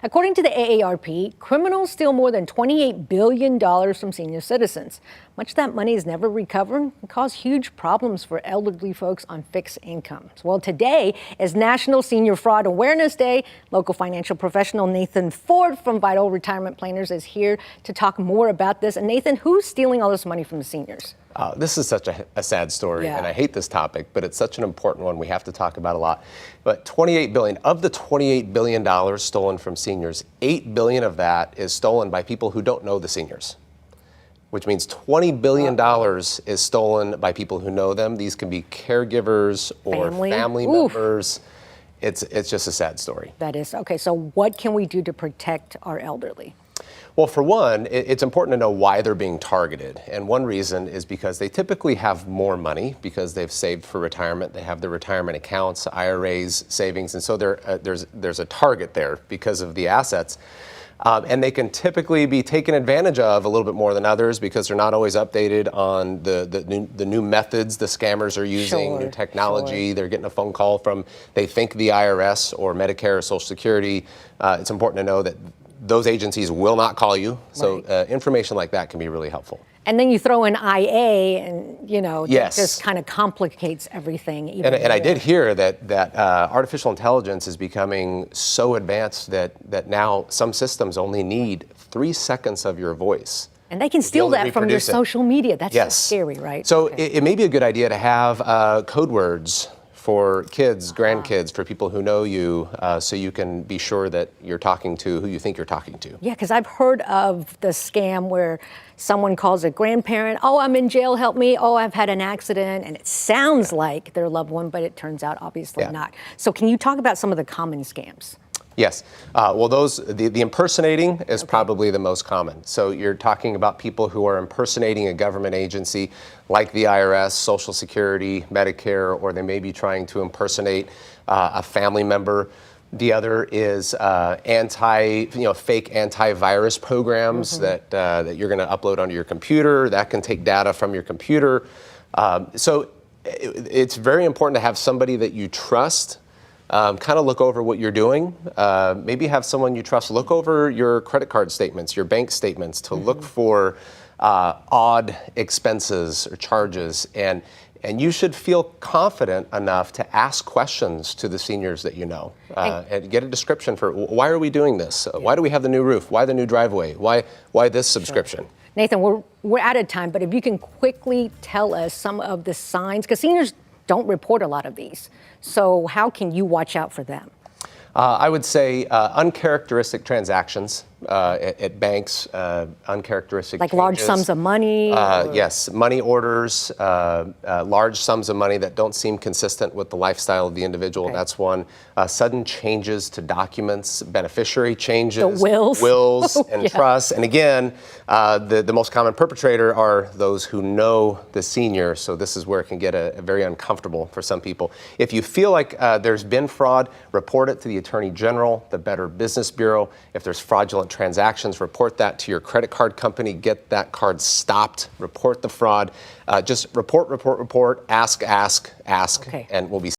According to the AARP, criminals steal more than $28 billion from senior citizens. Much of that money is never recovered and cause huge problems for elderly folks on fixed incomes. Well, today is National Senior Fraud Awareness Day. Local financial professional Nathan Ford from Vital Retirement Planners is here to talk more about this. And Nathan, who's stealing all this money from the seniors? This is such a sad story, and I hate this topic, but it's such an important one we have to talk about a lot. But $28 billion, of the $28 billion stolen from seniors, $8 billion of that is stolen by people who don't know the seniors, which means $20 billion is stolen by people who know them. These can be caregivers or family members. It's just a sad story. That is. Okay, so what can we do to protect our elderly? Well, for one, it's important to know why they're being targeted. And one reason is because they typically have more money because they've saved for retirement. They have their retirement accounts, IRAs, savings. And so there's a target there because of the assets. And they can typically be taken advantage of a little bit more than others because they're not always updated on the new methods the scammers are using, new technology. They're getting a phone call from, they think, the IRS or Medicare or Social Security. It's important to know that those agencies will not call you. So information like that can be really helpful. And then you throw in IA and, that just kind of complicates everything. And I did hear that artificial intelligence is becoming so advanced that now some systems only need 3 seconds of your voice. And they can steal that from your social media. That's so scary, right? So it may be a good idea to have code words for kids, grandkids, for people who know you, so you can be sure that you're talking to who you think you're talking to. Yeah, because I've heard of the scam where someone calls a grandparent, oh, I'm in jail, help me, oh, I've had an accident, and it sounds like their loved one, but it turns out obviously not. So can you talk about some of the common scams? Yes. Well, the impersonating is probably the most common. So you're talking about people who are impersonating a government agency like the IRS, Social Security, Medicare, or they may be trying to impersonate a family member. The other is fake antivirus programs that you're going to upload onto your computer. That can take data from your computer. So it's very important to have somebody that you trust kind of look over what you're doing. Maybe have someone you trust look over your credit card statements, your bank statements, to look for odd expenses or charges. And you should feel confident enough to ask questions to the seniors that you know and get a description for why are we doing this? Why do we have the new roof? Why the new driveway? Why this subscription? Nathan, we're out of time, but if you can quickly tell us some of the signs, because seniors don't report a lot of these. So how can you watch out for them? I would say uncharacteristic transactions at banks, uncharacteristic like changes. Large sums of money? Yes, money orders, large sums of money that don't seem consistent with the lifestyle of the individual. That's one. Sudden changes to documents, beneficiary changes, wills and trusts. And again, the most common perpetrator are those who know the senior. So this is where it can get very uncomfortable for some people. If you feel like there's been fraud, report it to the Attorney General, the Better Business Bureau. If there's fraudulent transactions, report that to your credit card company. Get that card stopped. Report the fraud. Just report, ask, and we'll be